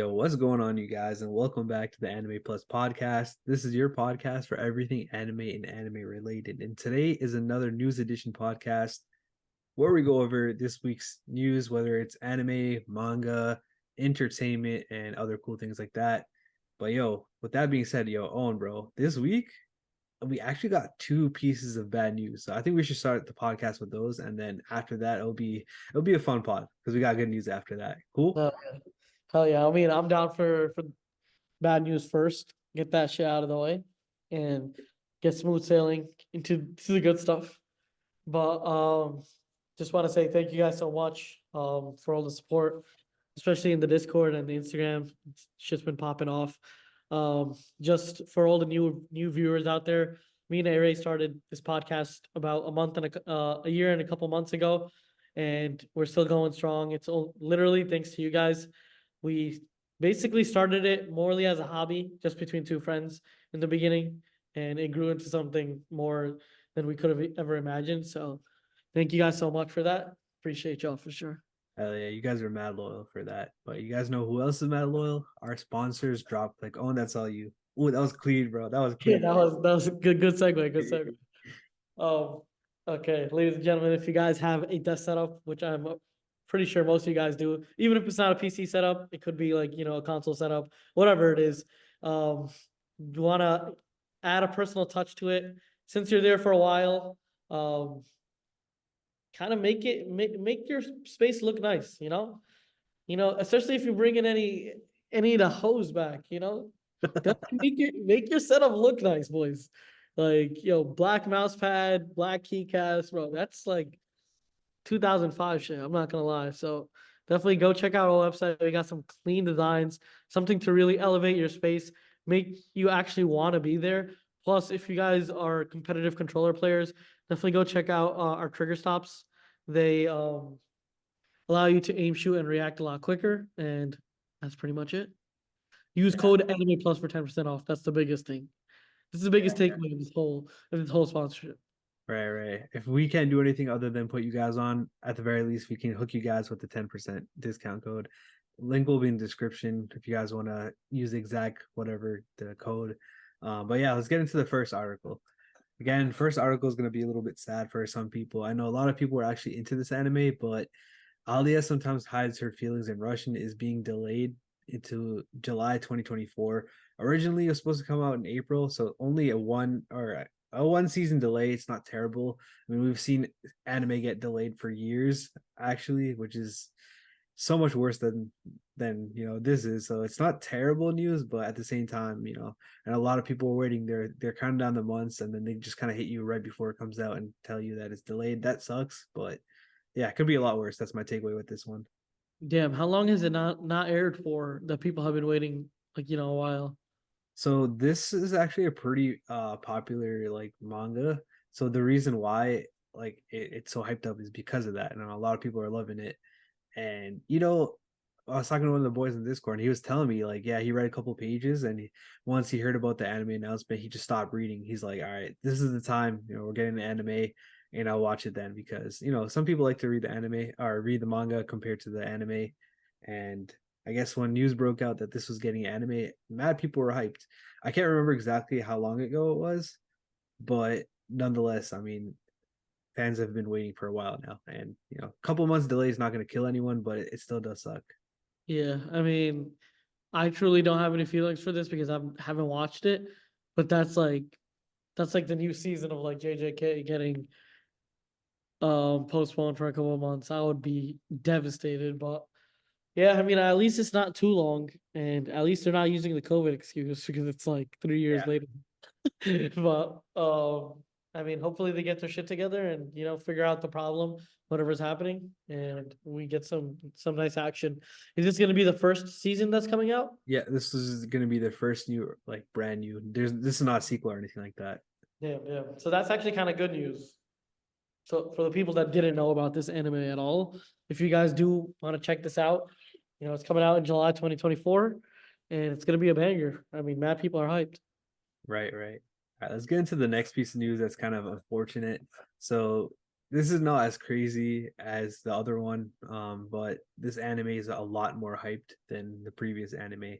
Yo, what's going on, you guys, and welcome back to the Anime Plus podcast. This is your podcast for everything anime and anime related. And today is another news edition podcast where we go over this week's news, whether it's anime, manga, entertainment, and other cool things like that. But yo, with that being said, yo, Owen, bro, this week we actually got two pieces of bad news. So I think we should start the podcast with those, and then after that, it'll be a fun pod because we got good news after that. Cool. Uh, Hell yeah. I mean, I'm down for bad news first. Get that shit out of the way and get smooth sailing into the good stuff. But just want to say thank you guys so much for all the support, especially in the Discord and the Instagram. Shit's been popping off. Just for all the new viewers out there, me and Aray started this podcast about a year and a couple months ago, and we're still going strong. It's literally thanks to you guys. We basically started it morely as a hobby, just between two friends in the beginning, and it grew into something more than we could have ever imagined. So thank you guys so much for that. Appreciate y'all for sure. Hell yeah, you guys are mad loyal for that. But you guys know who else is mad loyal? Our sponsors dropped like, oh, that's all you. Oh, that was clean, bro. That was Yeah, clean. that was a good segue. Good segue. Um, okay, ladies and gentlemen, if you guys have a desk setup, which I'm pretty sure most of you guys do, even if it's not a PC setup, it could be like, a console setup, whatever it is. You want to add a personal touch to it. Since you're there for a while, kind of make your space look nice, especially if you bring in any of the hoes back, definitely make your setup look nice, boys. Like, black mouse pad, black keycast, bro. That's like 2005 shit. I'm not gonna lie. So definitely go check out our website. We got some clean designs, something to really elevate your space, make you actually want to be there. Plus, if you guys are competitive controller players, definitely go check out our trigger stops. They allow you to aim, shoot, and react a lot quicker. And that's pretty much it. Use code Anime Plus for 10% off. That's the biggest thing. This is the biggest takeaway of this whole sponsorship. Right. If we can't do anything other than put you guys on, at the very least, we can hook you guys with the 10% discount code. Link will be in the description if you guys want to use the exact whatever the code. But yeah, let's get into the first article. Again, first article is going to be a little bit sad for some people. I know a lot of people are actually into this anime, but Alya sometimes hides her feelings in Russian is being delayed into July 2024. Originally, it was supposed to come out in April, so only a one season delay. It's not terrible. I mean, we've seen anime get delayed for years, actually, which is so much worse than this is. So it's not terrible news, but at the same time, and a lot of people are waiting. They're counting down the months, and then they just kind of hit you right before it comes out and tell you that it's delayed. That sucks, but yeah, it could be a lot worse. That's my takeaway with this one. Damn, how long has it not aired for that people have been waiting like, a while? So this is actually a pretty popular like manga. So the reason why like it's so hyped up is because of that, and a lot of people are loving it. And I was talking to one of the boys in Discord, and he was telling me like, yeah, he read a couple pages, and once he heard about the anime announcement, he just stopped reading. He's like, all right, this is the time. We're getting the anime, and I'll watch it then because some people like to read the anime or read the manga compared to the anime, and I guess when news broke out that this was getting anime, mad people were hyped. I can't remember exactly how long ago it was, but nonetheless, I mean, fans have been waiting for a while now, and a couple months delay is not going to kill anyone, but it still does suck. Yeah, I mean, I truly don't have any feelings for this because I haven't watched it, but that's like the new season of like JJK getting postponed for a couple of months. I would be devastated, but yeah, I mean, at least it's not too long, and at least they're not using the COVID excuse because it's like 3 years Yeah. later. But I mean, hopefully they get their shit together and figure out the problem, whatever's happening, and we get some nice action. Is this gonna be the first season that's coming out? Yeah, this is going to be the first new, like brand new. This is not a sequel or anything like that. Yeah, yeah. So that's actually kind of good news. So for the people that didn't know about this anime at all, if you guys do want to check this out, it's coming out in July 2024, and it's gonna be a banger. I mean, mad people are hyped. Right. All right, let's get into the next piece of news that's kind of unfortunate. So this is not as crazy as the other one, but this anime is a lot more hyped than the previous anime.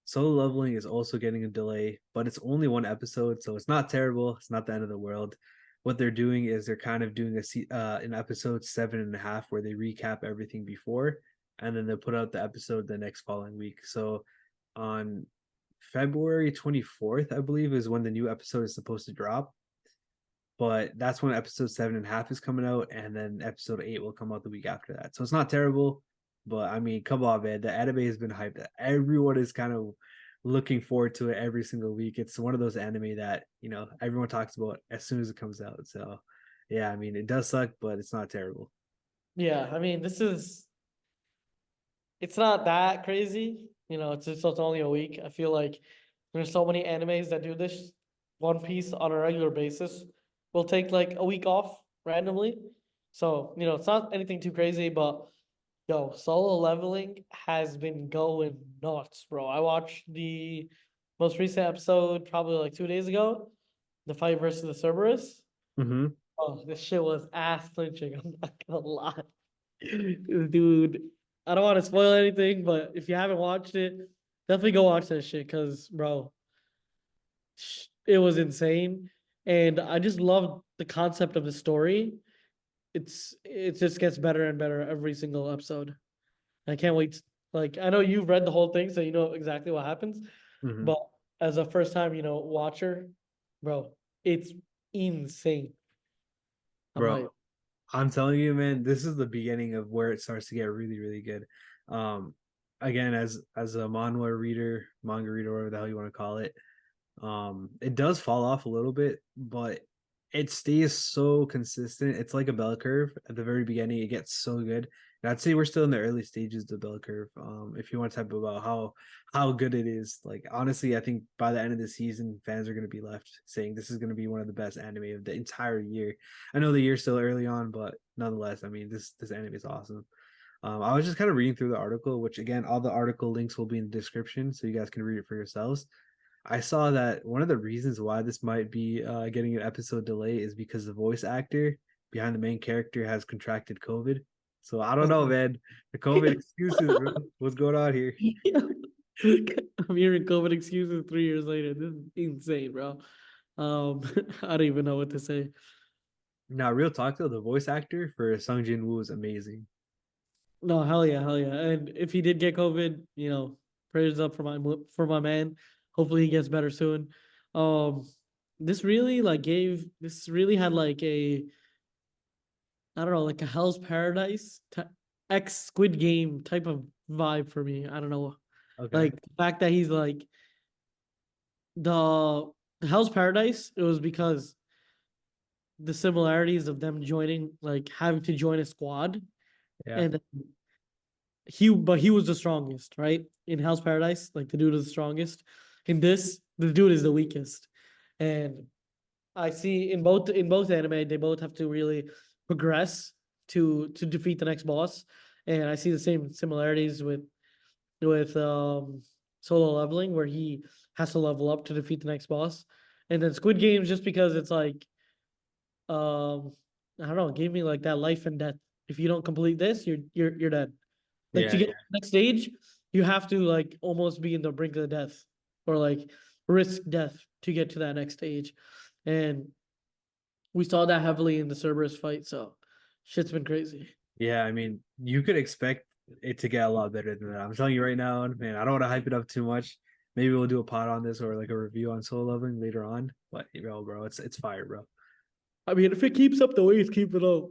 Solo Leveling is also getting a delay, but it's only one episode, so it's not terrible. It's not the end of the world. What they're doing is they're kind of doing an episode 7.5 where they recap everything before, and then they put out the episode the next following week. So on February 24th, I believe, is when the new episode is supposed to drop, but that's when episode 7.5 is coming out, and then episode 8 will come out the week after that. So it's not terrible, but I mean, come on, man. The anime has been hyped. Everyone is kind of looking forward to it every single week. It's one of those anime that, everyone talks about as soon as it comes out. So yeah, I mean, it does suck, but it's not terrible. Yeah, I mean, it's not that crazy. It's only a week. I feel like there's so many animes that do this. One Piece on a regular basis will take like a week off randomly. So, it's not anything too crazy, but yo, Solo Leveling has been going nuts, bro. I watched the most recent episode probably like 2 days ago, the fight versus the Cerberus. Mm-hmm. Oh, this shit was ass clinching. I'm not gonna lie. Dude, I don't want to spoil anything, but if you haven't watched it, definitely go watch that shit because, bro, it was insane. And I just love the concept of the story. It just gets better and better every single episode. I can't wait. Like, I know you've read the whole thing, so you know exactly what happens. Mm-hmm. But as a first time, watcher, bro, it's insane. I'm Bro, like, I'm telling you, man, this is the beginning of where it starts to get really, really good. Um, Again, as a manga reader, whatever the hell you want to call it, it does fall off a little bit, but it stays so consistent. It's like a bell curve. At the very beginning, it gets so good. And I'd say we're still in the early stages of the bell curve. If you want to talk about how good it is, like honestly, I think by the end of the season, fans are gonna be left saying this is gonna be one of the best anime of the entire year. I know the year's still early on, but nonetheless, I mean this anime is awesome. I was just kind of reading through the article, which again, all the article links will be in the description, so you guys can read it for yourselves. I saw that one of the reasons why this might be getting an episode delay is because the voice actor behind the main character has contracted COVID. So I don't know, man. The COVID excuses, bro. What's going on here? I'm hearing COVID excuses 3 years later. This is insane, bro. I don't even know what to say. Now, real talk though, the voice actor for Sung Jin Woo is amazing. No, hell yeah, hell yeah. And if he did get COVID, prayers up for my man. Hopefully he gets better soon. Um, this really had like a I don't know, like a Hell's Paradise X Squid Game type of vibe for me. I don't know. Okay. Like the fact that he's like the Hell's Paradise, it was because the similarities of them joining, like having to join a squad, Yeah. and he was the strongest, right? In Hell's Paradise, like the dude is the strongest. In this, the dude is the weakest. And I see in both anime, they both have to really progress to defeat the next boss. And I see the same similarities with Solo Leveling, where he has to level up to defeat the next boss. And then Squid Games, just because it's like I don't know, it gave me like that life and death. If you don't complete this, you're dead. Like to Yeah. get to the next stage, you have to like almost be in the brink of death or like risk death to get to that next stage. And we saw that heavily in the Cerberus fight, so shit's been crazy. Yeah. I mean, you could expect it to get a lot better than that. I'm telling you right now, man, I don't want to hype it up too much. Maybe we'll do a pod on this or like a review on Soul Loving later on. But bro, it's fire, bro. I mean, if it keeps up the way it's keeping up,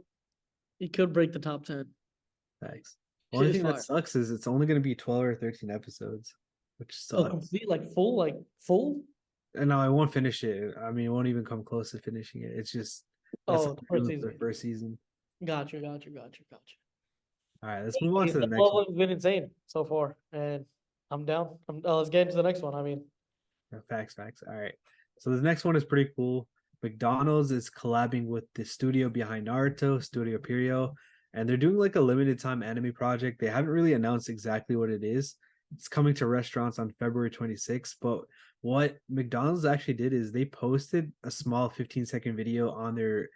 it could break the top 10. Thanks. Shit Only is thing that fire. sucks is it's only going to be 12 or 13 episodes, which Oh, sucks. complete, like full? And no, I won't finish it. I mean, it won't even come close to finishing it. It's just that's Oh, what the I'm first doing for the season. first season. Gotcha. All right, let's move on I to mean, the the next one. leveling's been insane so far, and I'm down. Let's get into the next one. I mean, Facts. All right. So the next one is pretty cool. McDonald's is collabing with the studio behind Naruto, Studio Pierrot, and they're doing like a limited time anime project. They haven't really announced exactly what it is. It's coming to restaurants on February 26th. But what McDonald's actually did is they posted a small 15-second video on their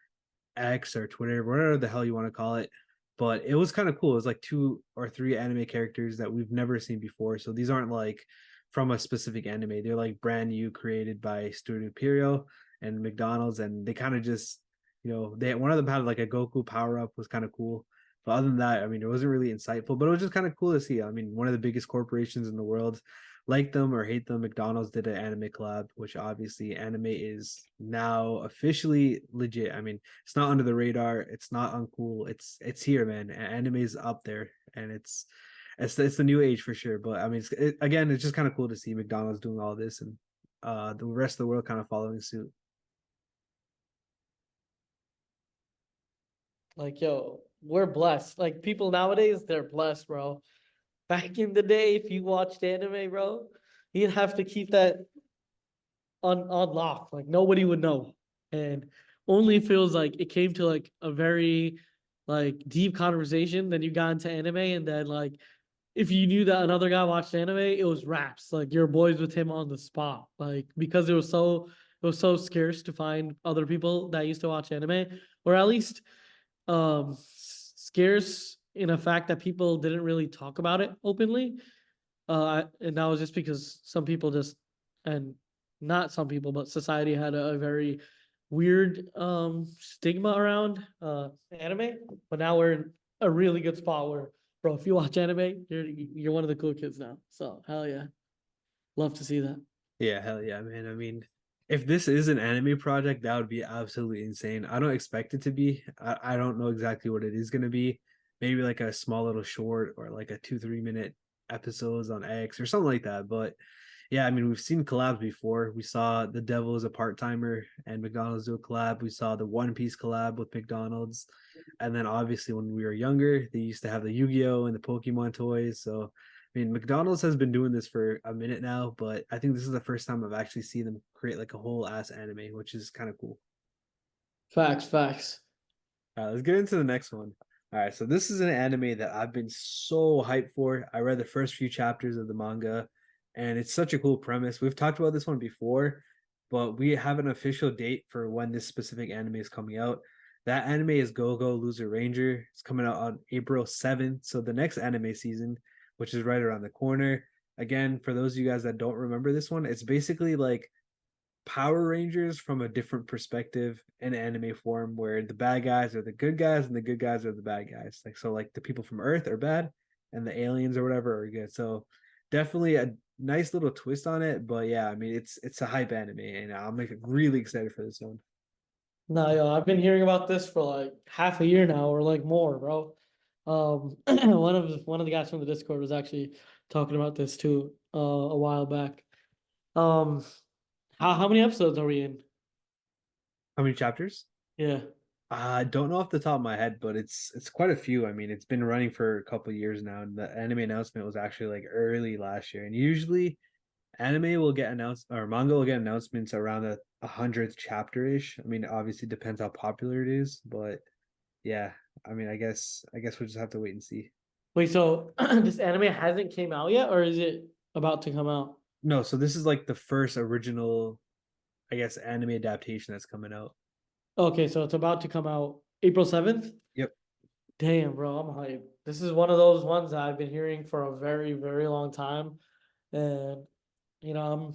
X or Twitter, whatever the hell you want to call it. But it was kind of cool. It was like 2 or 3 anime characters that we've never seen before. So these aren't like from a specific anime. They're like brand new, created by Studio Pierrot and McDonald's, and they kind of just, they one of them had like a Goku power up, was kind of cool. But other than that, I mean, it wasn't really insightful, but it was just kind of cool to see. I mean, one of the biggest corporations in the world, like them or hate them, McDonald's did an anime collab, which obviously anime is now officially legit. I mean, it's not under the radar, it's not uncool. It's here, man. Anime is up there, and it's the new age for sure. But I mean, again, it's just kind of cool to see McDonald's doing all this, and the rest of the world kind of following suit. Like, yo, we're blessed. Like, people nowadays, they're blessed, bro. Back in the day, if you watched anime, bro, you'd have to keep that on lock. Like, nobody would know. And only if it was like it came to like a very like deep conversation, then you got into anime, and then like if you knew that another guy watched anime, it was raps. Like you're boys with him on the spot. Like because it was so scarce to find other people that used to watch anime, or at least scarce in a fact that people didn't really talk about it openly. And that was just because some people just, and not some people, but society had a very weird stigma around anime. But now we're in a really good spot where, bro, if you watch anime, you're one of the cool kids now. So hell yeah, love to see that. Yeah, hell yeah, man. I mean, if this is an anime project, that would be absolutely insane. I don't expect it to be. I don't know exactly what it is going to be. Maybe like a small little short, or like a 2 3 minute episodes on X or something like that. But yeah, I mean, we've seen collabs before. We saw The Devil is a Part Timer and McDonald's do a collab. We saw the One Piece collab with McDonald's. And then obviously, when we were younger, they used to have the Yu Gi Oh! And the Pokemon toys. So I mean, McDonald's has been doing this for a minute now, but I think this is the first time I've actually seen them create like a whole ass anime, which is kind of cool. Facts, facts. All right, let's get into the next one. All right, so this is an anime that I've been so hyped for. I read the first few chapters of the manga, and it's such a cool premise. We've talked about this one before, but we have an official date for when this specific anime is coming out. That anime is Go Go Loser Ranger. It's coming out on April 7th. So the next anime season, which is right around the corner. Again, for those of you guys that don't remember this one, it's basically like Power Rangers from a different perspective in anime form, where the bad guys are the good guys and the good guys are the bad guys. Like so, like the people from Earth are bad and the aliens or whatever are good. So definitely a nice little twist on it. But yeah, I mean it's a hype anime, and I'm like really excited for this one. No, yo, I've been hearing about this for like half a year now, or like more, bro. One of the guys from the Discord was actually talking about this too, a while back. Um, how many episodes are we in? How many chapters? Yeah. I don't know off the top of my head, but it's quite a few. I mean, it's been running for a couple of years now, and the anime announcement was actually like early last year. And usually, anime will get announced, or manga will get announcements around the 100th chapter ish. I mean, obviously depends how popular it is, but yeah. I mean, I guess we'll just have to wait and see. Wait, so this anime hasn't came out yet, or is it about to come out? No, so this is like the first original, I guess, anime adaptation that's coming out. Okay, so it's about to come out April 7th? Yep. Damn, bro, I'm hyped. This is one of those ones that I've been hearing for a very, very long time. And you know,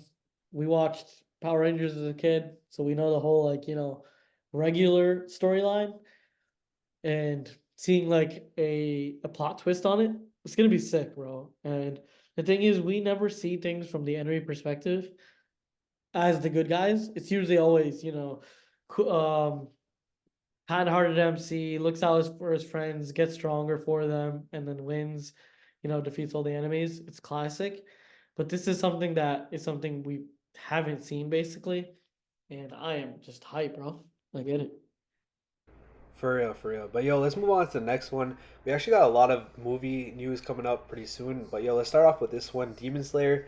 we watched Power Rangers as a kid, so we know the whole like, regular storyline, and seeing like a plot twist on it, it's gonna be sick, bro. And the thing is, we never see things from the enemy perspective as the good guys. It's usually always, kind-hearted MC looks out for his friends, gets stronger for them, and then wins. Defeats all the enemies. It's classic, but this is something we haven't seen basically, and I am just hype, bro. I get it. For real, for real. But yo, let's move on to the next one. We actually got a lot of movie news coming up pretty soon. But yo, let's start off with this one, Demon Slayer.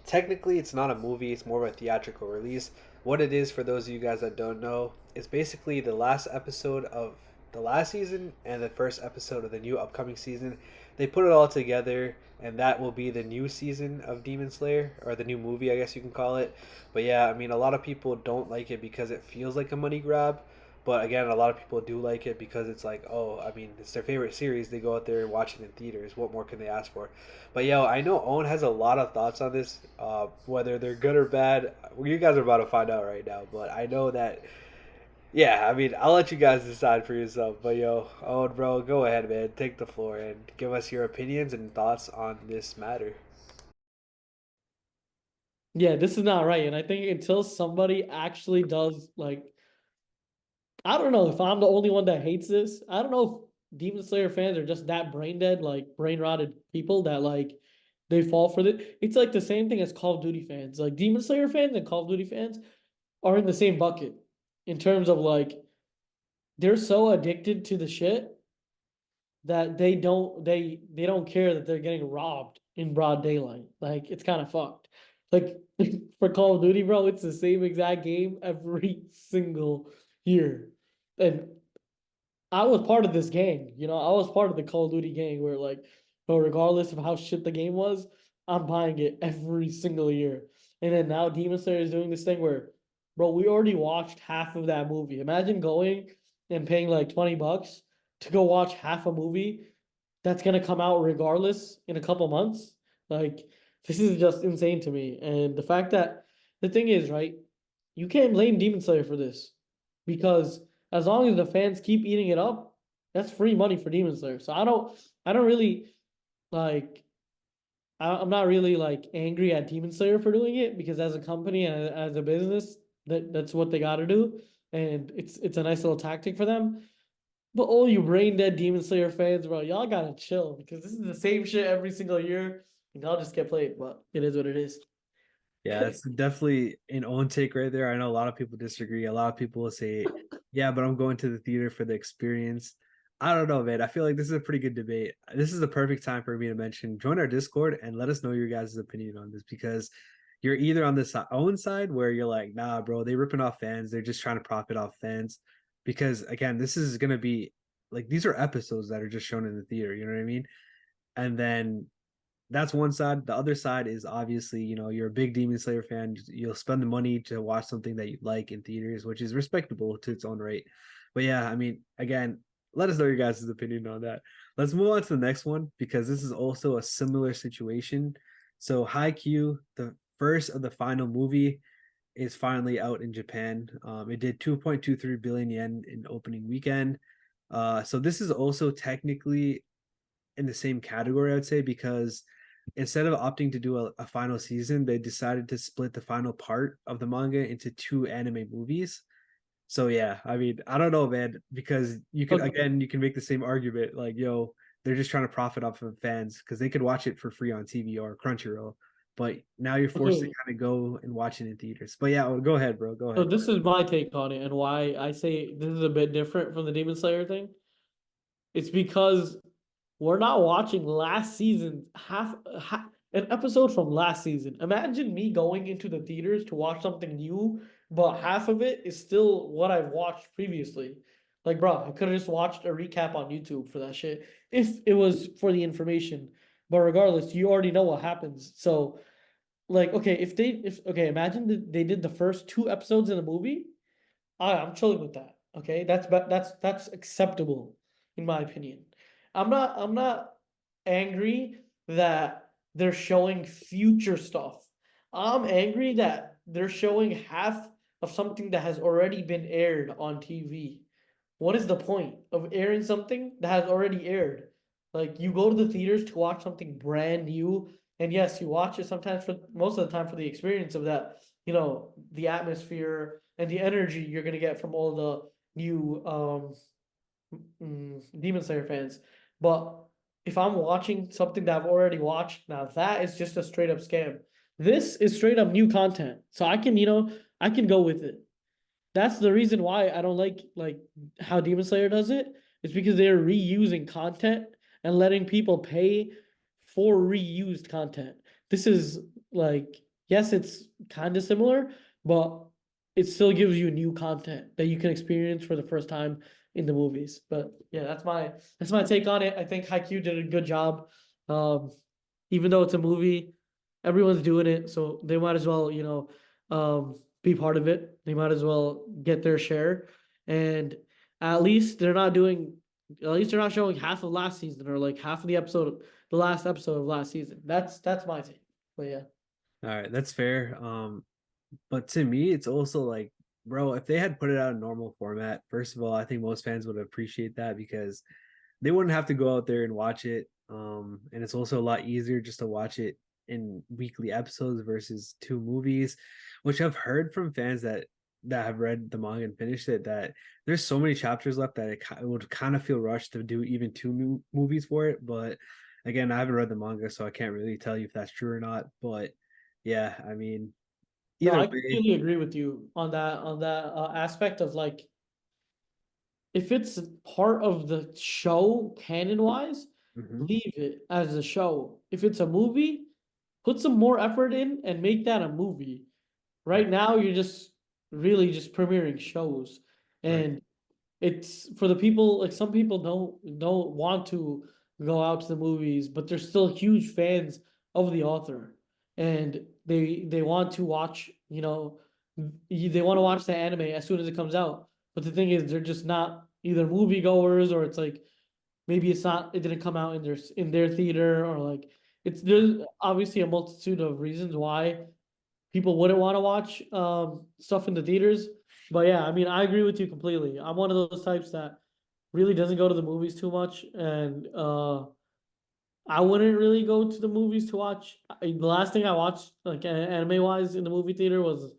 Technically, it's not a movie, it's more of a theatrical release. What it is, for those of you guys that don't know, is basically the last episode of the last season and the first episode of the new upcoming season. They put it all together, and that will be the new season of Demon Slayer, or the new movie, I guess you can call it. But yeah, I mean, a lot of people don't like it because it feels like a money grab. But again, a lot of people do like it because it's like, oh, I mean, it's their favorite series. They go out there and watch it in theaters. What more can they ask for? But yo, I know Owen has a lot of thoughts on this, whether they're good or bad. Well, you guys are about to find out right now. But I know that, yeah, I mean, I'll let you guys decide for yourself. But yo, Owen, bro, go ahead, man. Take the floor and give us your opinions and thoughts on this matter. Yeah, this is not right. And I think until somebody actually does like, I don't know if I'm the only one that hates this. I don't know if Demon Slayer fans are just that brain dead, like brain rotted people that like they fall for it. It's like the same thing as Call of Duty fans. Like Demon Slayer fans and Call of Duty fans are in the same bucket in terms of like they're so addicted to the shit that they don't care that they're getting robbed in broad daylight. Like it's kind of fucked. Like for Call of Duty, bro, it's the same exact game every single year. And I was part of this gang, I was part of the Call of Duty gang where like, bro, regardless of how shit the game was, I'm buying it every single year. And then now Demon Slayer is doing this thing where, bro, we already watched half of that movie. Imagine going and paying like $20 to go watch half a movie that's gonna come out regardless in a couple months. Like, this is just insane to me. And the fact that the thing is, right, you can't blame Demon Slayer for this because as long as the fans keep eating it up, that's free money for Demon Slayer. So I don't really like I'm not really like angry at Demon Slayer for doing it because as a company and as a business, that's what they got to do, and it's a nice little tactic for them. But all you brain dead Demon Slayer fans, bro, y'all gotta chill because this is the same shit every single year, and y'all just get played. But it is what it is. Yeah, it's definitely an own take right there. I know a lot of people disagree. A lot of people will say, yeah, but I'm going to the theater for the experience. I don't know, man. I feel like this is a pretty good debate. This is the perfect time for me to mention join our Discord and let us know your guys' opinion on this because you're either on the own side where you're like, nah, bro, they ripping off fans. They're just trying to profit off fans. Because again, this is gonna be like these are episodes that are just shown in the theater, you know what I mean? And then that's one side. The other side is obviously, you're a big Demon Slayer fan. You'll spend the money to watch something that you like in theaters, which is respectable to its own rate. But yeah, I mean, again, let us know your guys' opinion on that. Let's move on to the next one because this is also a similar situation. So Haikyu, the first of the final movie, is finally out in Japan. It did 2.23 billion yen in opening weekend. So this is also technically in the same category, I'd say, because instead of opting to do a final season, they decided to split the final part of the manga into two anime movies. So yeah, I mean, I don't know, man, because Okay. you can make the same argument like, yo, they're just trying to profit off of fans because they could watch it for free on TV or Crunchyroll, but now you're forced to Okay. kind of go and watch it in theaters. But yeah, go ahead, bro. Go So ahead. this is my take on it and why I say this is a bit different from the Demon Slayer thing. It's because we're not watching last season half an episode from last season. Imagine me going into the theaters to watch something new, but half of it is still what I've watched previously. Like, bro, I could have just watched a recap on YouTube for that shit if it was for the information. But regardless, you already know what happens. So, like, okay, if okay, imagine that they did the first two episodes in the movie. I'm chilling with that. Okay, that's acceptable in my opinion. I'm not angry that they're showing future stuff. I'm angry that they're showing half of something that has already been aired on TV. What is the point of airing something that has already aired? Like you go to the theaters to watch something brand new, and yes, you watch it sometimes for most of the time for the experience of that, the atmosphere and the energy you're gonna get from all the new Demon Slayer fans. But if I'm watching something that I've already watched, now that is just a straight up scam. This is straight up new content. So I can go with it. That's the reason why I don't like how Demon Slayer does it. It's because they're reusing content and letting people pay for reused content. This is like, yes, it's kind of similar, but it still gives you new content that you can experience for the first time in the movies. But yeah, that's my take on it. I think Haikyu did a good job. Um, Even though it's a movie, everyone's doing it, so they might as well, be part of it. They might as well get their share. and at least they're not doing. At least they're not showing half of last season or like half of the last episode of last season. That's my take. But yeah, All right, that's fair. But to me, it's also like, bro, if they had put it out in normal format, first of all, I think most fans would appreciate that because they wouldn't have to go out there and watch it. And it's also a lot easier just to watch it in weekly episodes versus two movies, which I've heard from fans that have read the manga and finished it that there's so many chapters left that it would kind of feel rushed to do even two movies for it. But again, I haven't read the manga, so I can't really tell you if that's true or not. But yeah, I mean, no, either I way. completely agree with you on that aspect of like if it's part of the show canon wise, Mhm. leave it as a show. If it's a movie, put some more effort in and make that a movie. Right Right, now, you're just really just premiering shows, right, and it's for the people like some people don't want to go out to the movies, but they're still huge fans of the author, and they want to watch, they want to watch the anime as soon as it comes out. But the thing is, they're just not either moviegoers or it's like maybe it didn't come out in their theater or like there's obviously a multitude of reasons why people wouldn't want to watch stuff in the theaters. But yeah, I mean, I agree with you completely. I'm one of those types that really doesn't go to the movies too much, and I wouldn't really go to the movies to watch. The last thing I watched, like anime wise, in the movie theater was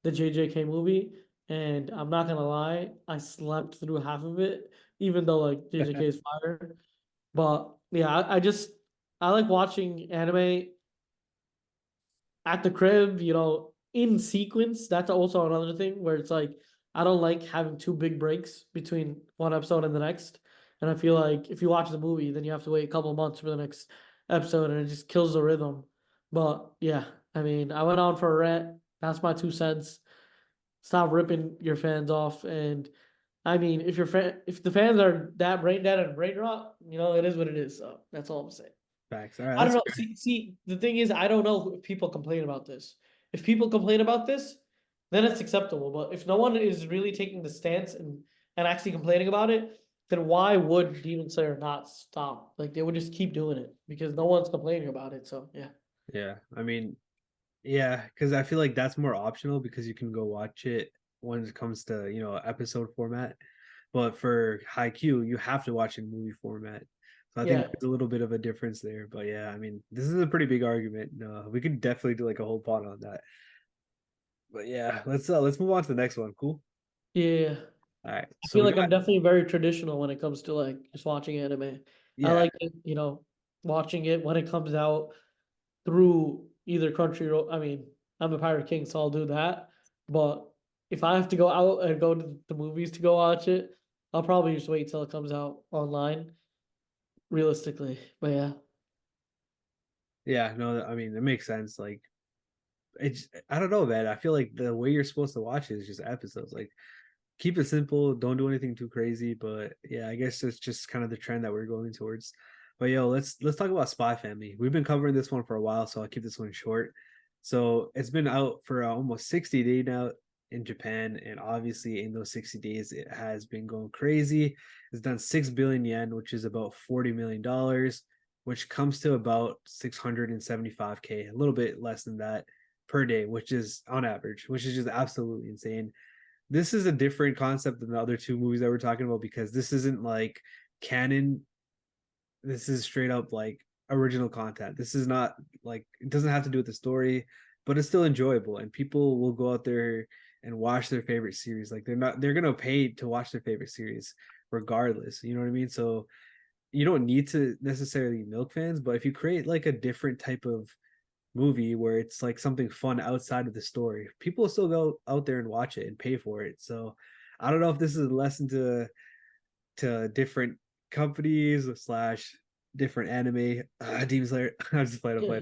the JJK movie, and I'm not gonna lie, I slept through half of it, even though like JJK is fire. But yeah, I like watching anime at the crib, in sequence. That's also another thing where it's like I don't like having two big breaks between one episode and the next. And I feel like if you watch the movie, then you have to wait a couple months for the next episode, and it just kills the rhythm. But yeah, I mean, I went on for a rant. That's my 2 cents. Stop ripping your fans off. And I mean, if the fans are that brain dead and brain rot, it is what it is. So that's all I'm saying. facts. All right, I don't that's know. fair. The thing is, I don't know if people complain about this. If people complain about this, then it's acceptable. But if no one is really taking the stance and actually complaining about it, then why would Demon Slayer not stop? Like they would just keep doing it because no one's complaining about it. So yeah. Yeah, I mean, yeah, because I feel like that's more optional because you can go watch it when it comes to episode format. But for Haikyu, you have to watch in movie format. So I think Yeah. there's a little bit of a difference there. But yeah, I mean, this is a pretty big argument. No, we could definitely do like a whole pod on that. But yeah, let's move on to the next one. Cool. Yeah. All right. I So feel we like I'm got definitely very traditional when it comes to like just watching anime. I yeah, like it, watching it when it comes out through either Crunchyroll. I mean, I'm a Pirate King, so I'll do that. But if I have to go out and go to the movies to go watch it, I'll probably just wait till it comes out online, realistically. But yeah. yeah, no, I mean it makes sense. Like it's I don't know, man. I feel like the way you're supposed to watch it is just episodes. Like keep it simple, don't do anything too crazy. But yeah, I guess it's just kind of the trend that we're going towards. But yo, let's talk about Spy Family. We've been covering this one for a while, so I'll keep this one short. So it's been out for almost 60 days now in Japan, and obviously in those 60 days, it has been going crazy. It's done 6 billion yen, which is about $40 million, which comes to about 675K, a little bit less than that per day, which is on average, which is just absolutely insane. This is a different concept than the other two movies that we're talking about because this isn't like canon. This is straight up like original content. This is not like it doesn't have to do with the story, but it's still enjoyable and people will go out there and watch their favorite series. Like they're gonna pay to watch their favorite series regardless. You know what I mean? So you don't need to necessarily milk fans, but if you create like a different type of movie where it's like something fun outside of the story, people will still go out there and watch it and pay for it. So I don't know if this is a lesson to different companies slash different anime Demon Slayer. I'm just playing a play,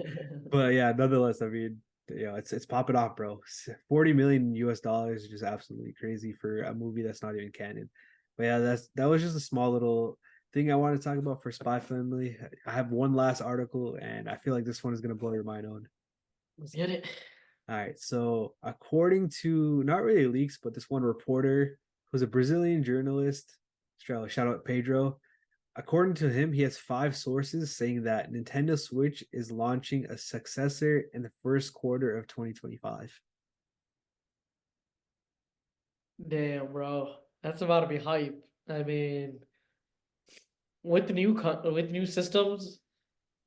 but yeah, nonetheless, I mean, it's popping off, bro. 40 million US dollars is just absolutely crazy for a movie that's not even canon. But yeah, that was just a small little thing I wanted to talk about for Spy Family. I have one last article, and I feel like this one is gonna blow your mind on. Let's get it. All right. So, according to not really leaks, but this one reporter who's a Brazilian journalist. Shout out Pedro. According to him, he has 5 sources saying that Nintendo Switch is launching a successor in the first quarter of 2025. Damn, bro. That's about to be hype. I mean, with the with new systems,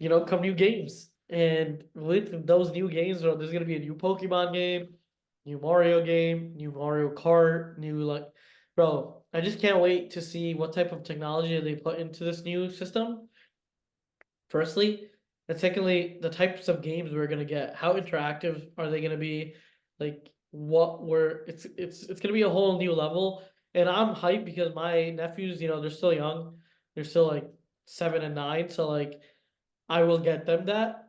come new games. And with those new games, bro, there's gonna be a new Pokemon game, new Mario game, new Mario Kart, new like, bro. I just can't wait to see what type of technology they put into this new system. Firstly, and secondly, the types of games we're gonna get. How interactive are they gonna be? Like, what we're it's gonna be a whole new level. And I'm hyped because my nephews, they're still young. They're still like 7 and 9. So like I will get them that,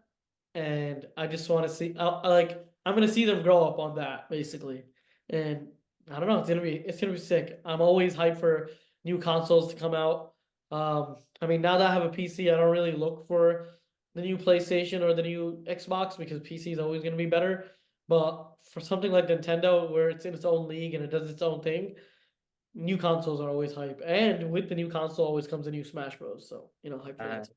and I just want to see. I'm gonna see them grow up on that basically, and I don't know. It's gonna be sick. I'm always hyped for new consoles to come out. I mean, now that I have a PC, I don't really look for the new PlayStation or the new Xbox because PC is always gonna be better. But for something like Nintendo, where it's in its own league and it does its own thing, new consoles are always hype. And with the new console, always comes a new Smash Bros. So hype for that.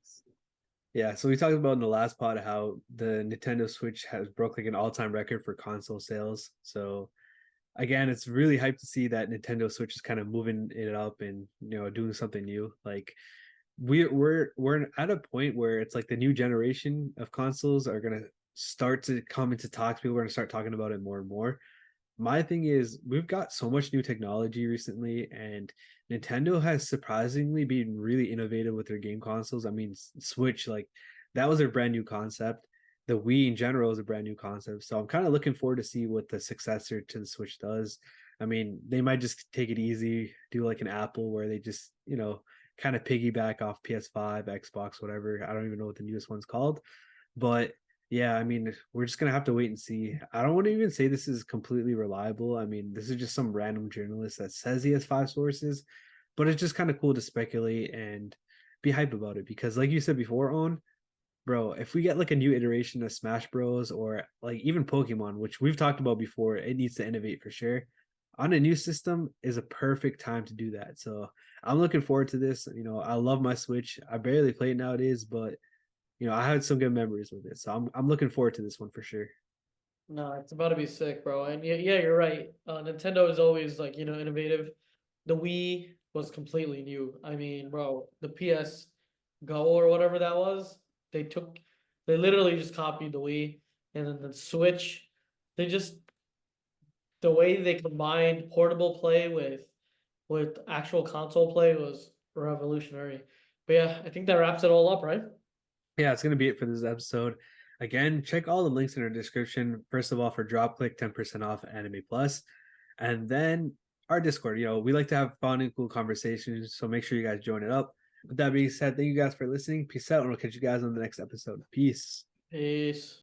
Yeah, so we talked about in the last pod how the Nintendo Switch has broke like an all-time record for console sales. So again, it's really hyped to see that Nintendo Switch is kind of moving it up and doing something new. Like we're at a point where it's like the new generation of consoles are gonna start to come into talks. People are gonna start talking about it more and more. My thing is we've got so much new technology recently, and Nintendo has surprisingly been really innovative with their game consoles. I mean, Switch, like that was a brand new concept. The Wii in general is a brand new concept. So I'm kind of looking forward to see what the successor to the Switch does. I mean, they might just take it easy, do like an Apple where they just, kind of piggyback off PS5, Xbox, whatever. I don't even know what the newest one's called. But yeah, I mean, we're just gonna have to wait and see. I don't want to even say this is completely reliable. I mean, this is just some random journalist that says he has 5 sources, but it's just kind of cool to speculate and be hype about it because, like you said before, on bro, if we get like a new iteration of Smash Bros. Or like even Pokemon, which we've talked about before, it needs to innovate for sure. On a new system is a perfect time to do that. So I'm looking forward to this. I love my Switch. I barely play it nowadays, but I had some good memories with it. So I'm looking forward to this one for sure. No, it's about to be sick, bro. And yeah, you're right. Nintendo is always like, innovative. The Wii was completely new. I mean, bro, the PS Go or whatever that was, they literally just copied the Wii. And then the Switch, they just, the way they combined portable play with actual console play was revolutionary. But yeah, I think that wraps it all up, right? Yeah, it's gonna be it for this episode. Again, check all the links in our description. First of all, for drop click 10% off Anime Plus, and then our Discord. We like to have fun and cool conversations, so make sure you guys join it up. With that being said, thank you guys for listening. Peace out, and we'll catch you guys on the next episode. Peace. Peace.